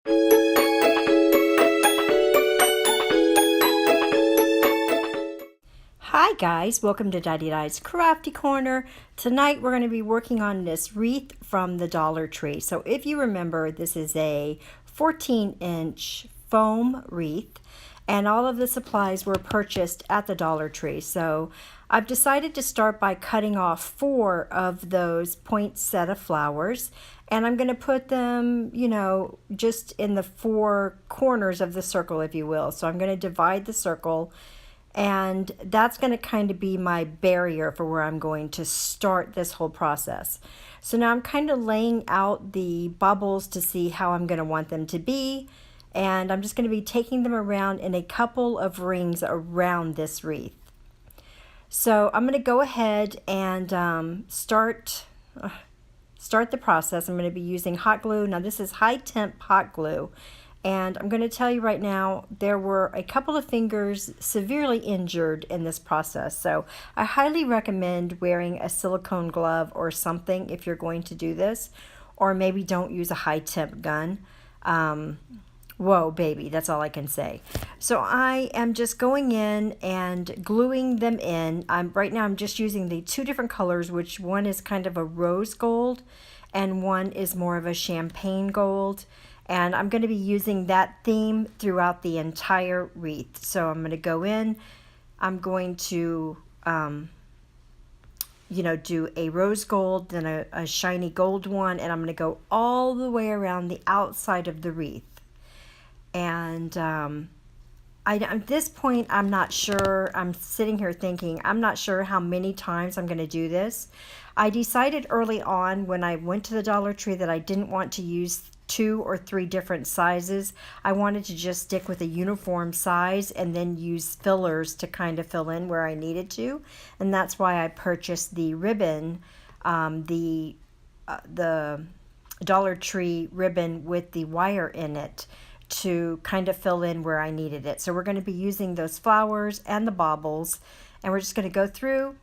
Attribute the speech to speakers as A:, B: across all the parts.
A: Hi guys, welcome to Didedi's Crafty Corner. Tonight we're going to be working on this wreath from the Dollar Tree. So if you remember, this is a 14-inch foam wreath and all of the supplies were purchased at the Dollar Tree. So I've decided to start by cutting off 4 of those poinsettia flowers, and I'm going to put them, you know, just in the 4 corners of the circle, if you will. So I'm going to divide the circle, and that's going to kind of be my barrier for where I'm going to start this whole process. So now I'm kind of laying out the bubbles to see how I'm going to want them to be, and I'm just going to be taking them around in a couple of rings around this wreath. So I'm going to go ahead and start the process. I'm going to be using hot glue. Now this is high temp hot glue. And I'm going to tell you right now, there were a couple of fingers severely injured in this process. So I highly recommend wearing a silicone glove or something if you're going to do this. Or maybe don't use a high temp gun. Whoa, baby, that's all I can say. So I am just going in and gluing them in. Right now I'm just using the 2 different colors, which one is kind of a rose gold and one is more of a champagne gold. And I'm going to be using that theme throughout the entire wreath. So I'm going to go in, I'm going to, you know, do a rose gold, then a shiny gold one, and I'm going to go all the way around the outside of the wreath. And at this point, I'm not sure, I'm sitting here thinking, I'm not sure how many times I'm going to do this. I decided early on when I went to the Dollar Tree that I didn't want to use 2 or 3 different sizes. I wanted to just stick with a uniform size and then use fillers to kind of fill in where I needed to. And that's why I purchased the ribbon, the Dollar Tree ribbon with the wire in it to kind of fill in where I needed it. So we're going to be using those flowers and the baubles, and we're just going to go through,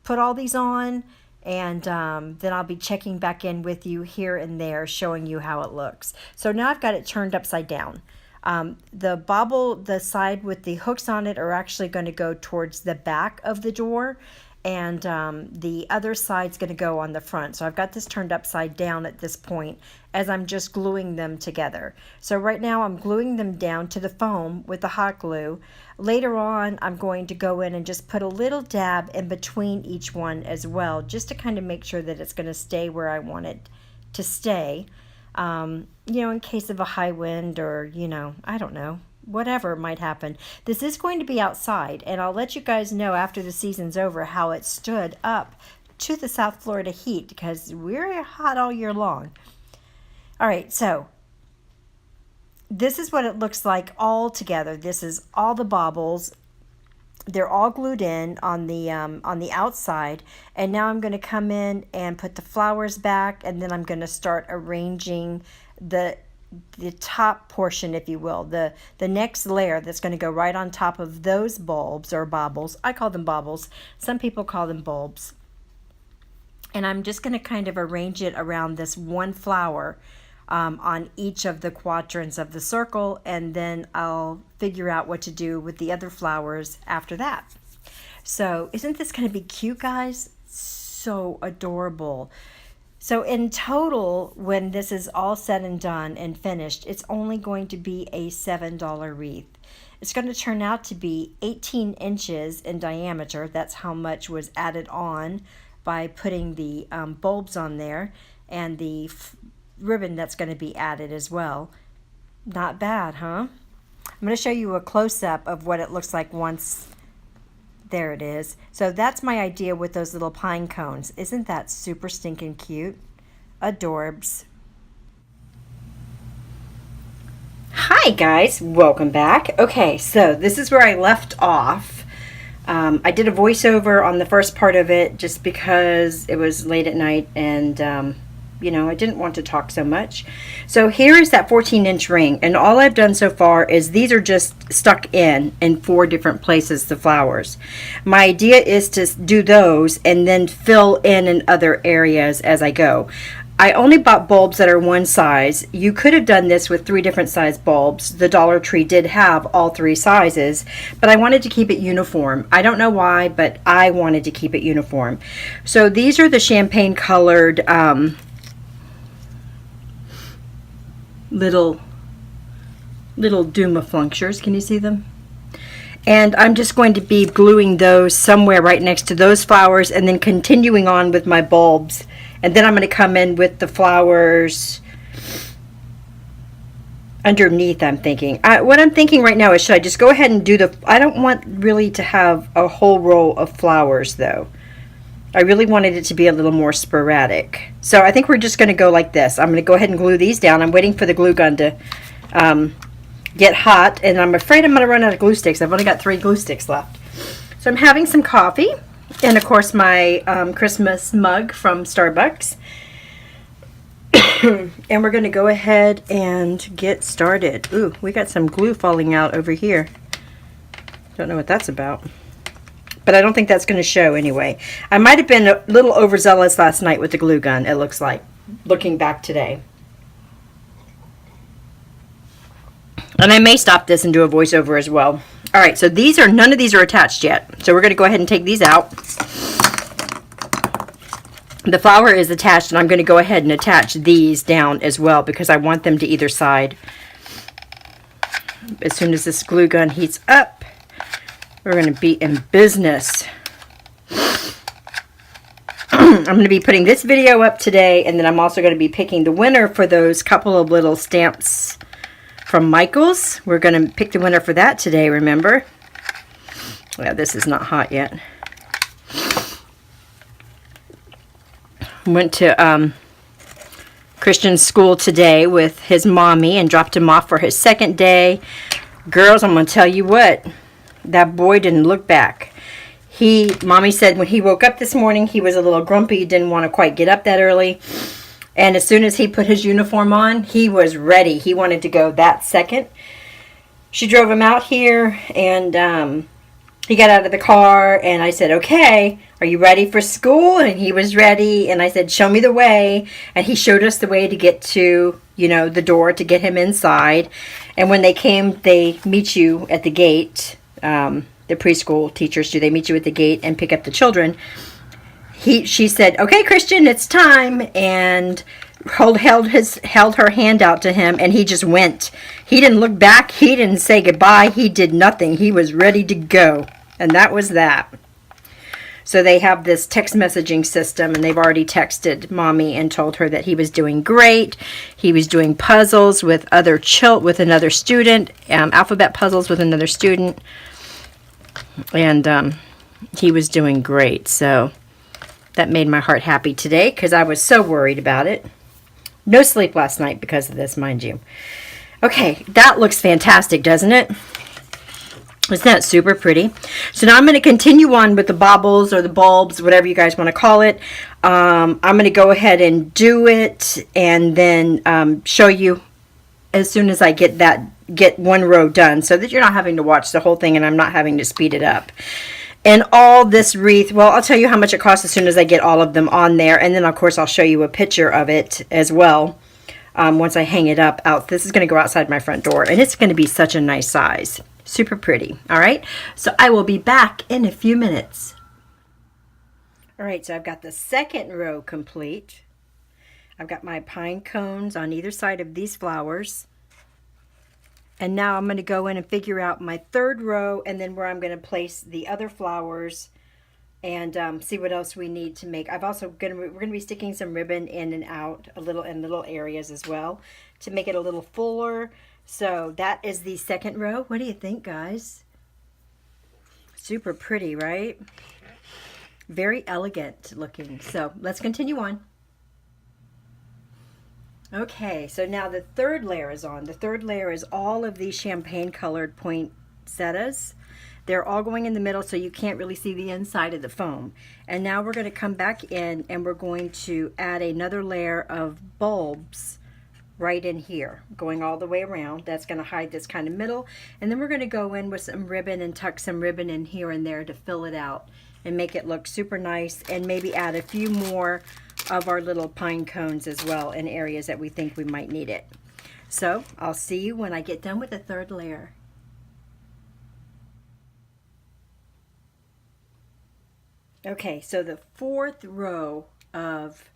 A: put all these on, and then I'll be checking back in with you here and there, showing you how it looks. So now I've got it turned upside down. The bauble, the side with the hooks on it, are actually going to go towards the back of the door, and the other side's going to go on the front. So I've got this turned upside down at this point as I'm just gluing them together. So right now I'm gluing them down to the foam with the hot glue. Later on I'm going to go in and just put a little dab in between each one as well, just to kind of make sure that it's going to stay where I want it to stay. You know, in case of a high wind or, you know, I don't know, whatever might happen. This is going to be outside, and I'll let you guys know after the season's over how it stood up to the South Florida heat, because we're hot all year long. All right, so this is what it looks like all together. This is all the baubles. They're all glued in on the outside, and now I'm going to come in and put the flowers back, and then I'm going to start arranging the top portion, if you will, the next layer that's going to go right on top of those bulbs or baubles. I call them baubles. Some people call them bulbs. And I'm just going to kind of arrange it around this one flower on each of the quadrants of the circle, and then I'll figure out what to do with the other flowers after that. So isn't this going to be cute, guys? So adorable. So in total, when this is all said and done and finished, it's only going to be a $7 wreath. It's going to turn out to be 18 inches in diameter. That's how much was added on by putting the bulbs on there, and the ribbon that's going to be added as well. Not bad, huh? I'm going to show you a close-up of what it looks like once. There it is. So that's my idea with those little pine cones. Isn't that super stinking cute? Adorbs. Hi guys, welcome back. Okay, so this is where I left off. I did a voiceover on the first part of it just because it was late at night, and you know, I didn't want to talk so much. So here is that 14-inch ring, and all I've done so far is these are just stuck in 4 different places, the flowers. My idea is to do those and then fill in other areas as I go. I only bought bulbs that are one size. You could have done this with 3 different size bulbs. The Dollar Tree did have all 3 sizes, but I wanted to keep it uniform. I don't know why, but I wanted to keep it uniform. So these are the champagne colored little Duma-flunctures. Can you see them? And I'm just going to be gluing those somewhere right next to those flowers and then continuing on with my bulbs. And then I'm going to come in with the flowers underneath, I'm thinking. What I'm thinking right now is, should I just go ahead and do the... I don't want really to have a whole row of flowers, though. I really wanted it to be a little more sporadic. So I think we're just going to go like this. I'm going to go ahead and glue these down. I'm waiting for the glue gun to get hot, and I'm afraid I'm going to run out of glue sticks. I've only got 3 glue sticks left. So I'm having some coffee. And of course my Christmas mug from Starbucks. And we're going to go ahead and get started. Ooh, we got some glue falling out over here. Don't know what that's about. But I don't think that's going to show anyway. I might have been a little overzealous last night with the glue gun, it looks like, looking back today. And I may stop this and do a voiceover as well. All right, so none of these are attached yet. So we're going to go ahead and take these out. The flower is attached, and I'm going to go ahead and attach these down as well because I want them to either side. As soon as this glue gun heats up, we're going to be in business. I'm going to be putting this video up today, and then I'm also going to be picking the winner for those couple of little stamps from Michaels. We're going to pick the winner for that today, remember? Yeah, this is not hot yet. Went to Christian's school today with his mommy and dropped him off for his second day. Girls, I'm going to tell you what, that boy didn't look back. Mommy said when he woke up this morning, he was a little grumpy, didn't want to quite get up that early. And as soon as he put his uniform on, he was ready. He wanted to go that second. She drove him out here, and he got out of the car, and I said, okay, are you ready for school? And he was ready, and I said, show me the way. And he showed us the way to get to, the door to get him inside. And when they came, they meet you at the gate. The preschool teachers do. They meet you at the gate and pick up the children. She said, okay, Christian, it's time, and held her hand out to him, and he just went. He didn't look back. He didn't say goodbye. He did nothing. He was ready to go, and that was that. So they have this text messaging system, and they've already texted Mommy and told her that he was doing great. He was doing puzzles with another student, alphabet puzzles with another student, and he was doing great. So that made my heart happy today because I was so worried about it. No sleep last night because of this, mind you. Okay, that looks fantastic, doesn't it? Isn't that super pretty? So now I'm going to continue on with the baubles or the bulbs, whatever you guys want to call it. I'm going to go ahead and do it and then show you as soon as I get one row done so that you're not having to watch the whole thing and I'm not having to speed it up. And all this wreath, well, I'll tell you how much it costs as soon as I get all of them on there. And then, of course, I'll show you a picture of it as well once I hang it up out. This is going to go outside my front door, and it's going to be such a nice size. Super pretty. All right, so I will be back in a few minutes. All right, so I've got the second row complete. I've got my pine cones on either side of these flowers. And now I'm going to go in and figure out my third row and then where I'm going to place the other flowers and see what else we need to make. we're going to be sticking some ribbon in and out in little areas as well to make it a little fuller. So that is the second row. What do you think, guys? Super pretty, right? Very elegant looking. So let's continue on. Okay, so now the third layer is on. The third layer is all of these champagne colored poinsettias. They're all going in the middle so you can't really see the inside of the foam. And now we're going to come back in and we're going to add another layer of bulbs right in here, going all the way around. That's going to hide this kind of middle. And then we're going to go in with some ribbon and tuck some ribbon in here and there to fill it out and make it look super nice, and maybe add a few more of our little pine cones as well in areas that we think we might need it. So I'll see you when I get done with the third layer. Okay, so the fourth row of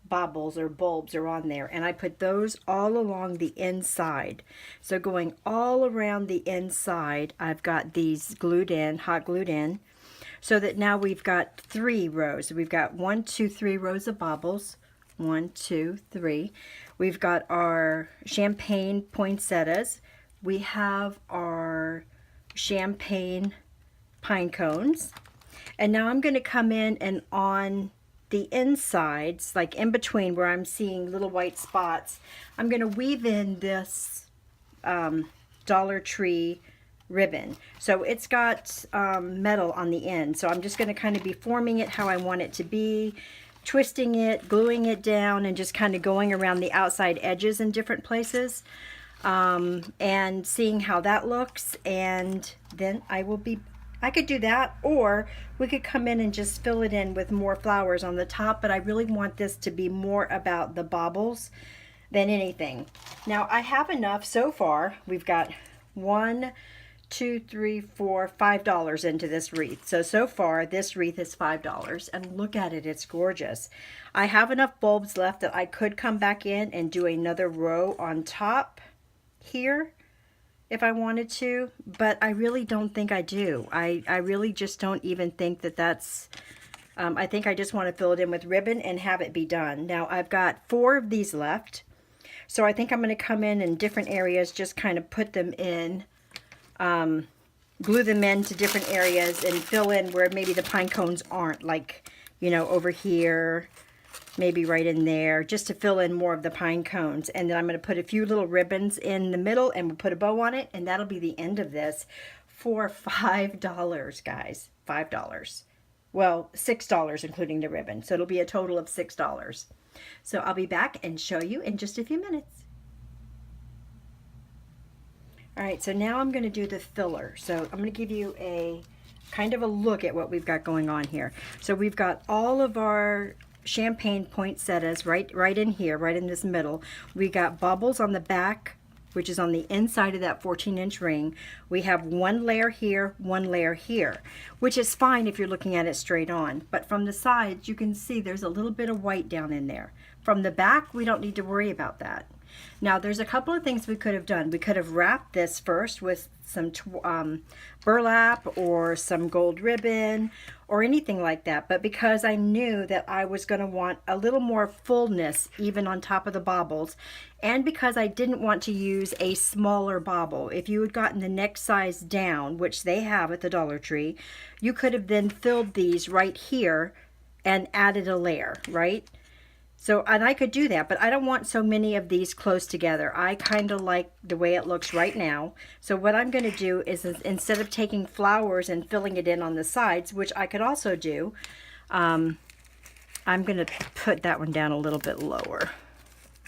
A: baubles or bulbs are on there, and I put those all along the inside. So going all around the inside, I've got these glued in, hot glued in, so that now we've got 3 rows. We've got 1, 2, 3 rows of baubles. 1, 2, 3. We've got our champagne poinsettias. We have our champagne pine cones. And now I'm going to come in and on the insides, like in between where I'm seeing little white spots, I'm going to weave in this Dollar Tree ribbon. So it's got metal on the end. So I'm just going to kind of be forming it how I want it to be, twisting it, gluing it down, and just kind of going around the outside edges in different places and seeing how that looks. And then I could do that, or we could come in and just fill it in with more flowers on the top, but I really want this to be more about the baubles than anything. Now I have enough so far. We've got $1, 2, 3, 4, $5 into this wreath. So far this wreath is $5, and look at it, it's gorgeous. I have enough bulbs left that I could come back in and do another row on top here if I wanted to, but I really don't think I do. I really just don't even think that that's, I think I just want to fill it in with ribbon and have it be done. Now I've got 4 of these left, so I think I'm going to come in different areas, just kind of put them in, glue them into different areas and fill in where maybe the pine cones aren't, like, you know, over here, maybe right in there, just to fill in more of the pine cones. And then I'm going to put a few little ribbons in the middle, and we'll put a bow on it, and that'll be the end of this for $5, guys. $5. Well, $6 including the ribbon. So it'll be a total of $6. So I'll be back and show you in just a few minutes. All right, so now I'm going to do the filler. So I'm going to give you a kind of a look at what we've got going on here. So we've got all of our champagne poinsettias right in here, right in this middle. We got bubbles on the back, which is on the inside of that 14-inch ring. We have 1 layer here, 1 layer here, which is fine if you're looking at it straight on. But from the sides, you can see there's a little bit of white down in there. From the back, we don't need to worry about that. Now, there's a couple of things we could have done. We could have wrapped this first with some burlap or some gold ribbon or anything like that. But because I knew that I was going to want a little more fullness even on top of the baubles, and because I didn't want to use a smaller bauble, if you had gotten the next size down, which they have at the Dollar Tree, you could have then filled these right here and added a layer, right? So, and I could do that, but I don't want so many of these close together. I kind of like the way it looks right now. So what I'm going to do is instead of taking flowers and filling it in on the sides, which I could also do, I'm going to put that one down a little bit lower.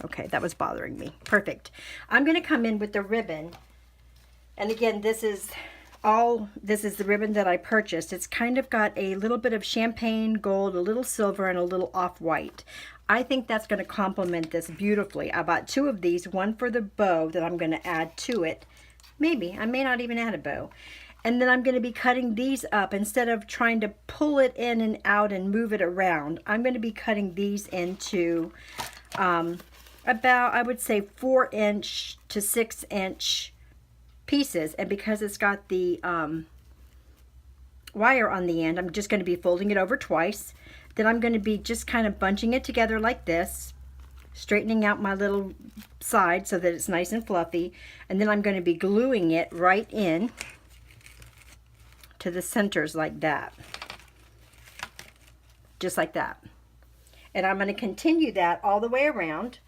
A: Okay, that was bothering me. Perfect. I'm going to come in with the ribbon. And again, this is the ribbon that I purchased. It's kind of got a little bit of champagne gold, a little silver, and a little off-white. I think that's going to complement this beautifully. I bought 2 of these, one for the bow that I'm going to add to it. Maybe, I may not even add a bow. And then I'm going to be cutting these up. Instead of trying to pull it in and out and move it around, I'm going to be cutting these into about, I would say, 4-inch to 6-inch pieces. And because it's got the wire on the end, I'm just going to be folding it over twice. Then I'm going to be just kind of bunching it together like this, straightening out my little side so that it's nice and fluffy, and then I'm going to be gluing it right in to the centers like that, just like that. And I'm going to continue that all the way around,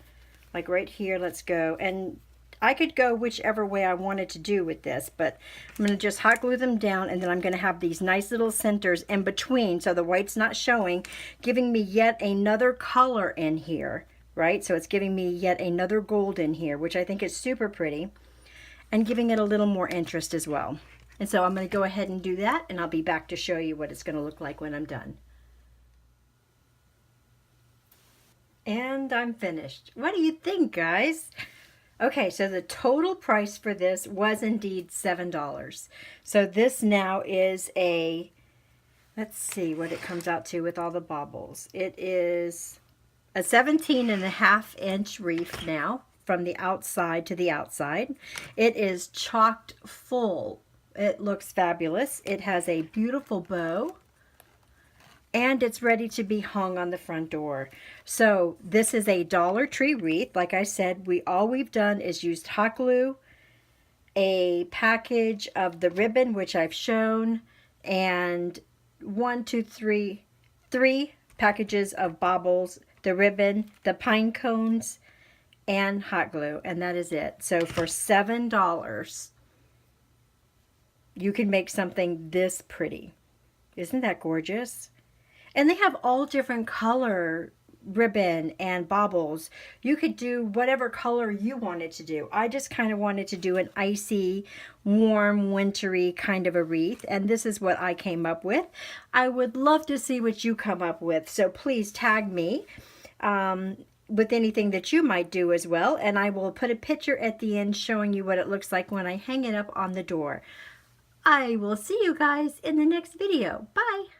A: like right here. Let's go, and I could go whichever way I wanted to do with this, but I'm going to just hot glue them down, and then I'm going to have these nice little centers in between so the white's not showing, giving me yet another color in here, right? So it's giving me yet another gold in here, which I think is super pretty, and giving it a little more interest as well. And so I'm going to go ahead and do that, and I'll be back to show you what it's going to look like when I'm done. And I'm finished. What do you think, guys? Okay, so the total price for this was indeed $7. So this now is a, let's see what it comes out to with all the baubles. It is a 17.5-inch wreath now, from the outside to the outside. It is chocked full. It looks fabulous. It has a beautiful bow, and it's ready to be hung on the front door. So this is a Dollar Tree wreath. Like I said, all we've done is used hot glue, a package of the ribbon, which I've shown, and three packages of baubles, the ribbon, the pine cones, and hot glue, and that is it. So for $7, you can make something this pretty. Isn't that gorgeous? And they have all different color ribbon and baubles. You could do whatever color you wanted to do. I just kind of wanted to do an icy, warm, wintry kind of a wreath, and this is what I came up with. I would love to see what you come up with, so please tag me with anything that you might do as well, and I will put a picture at the end showing you what it looks like when I hang it up on the door. I will see you guys in the next video. Bye!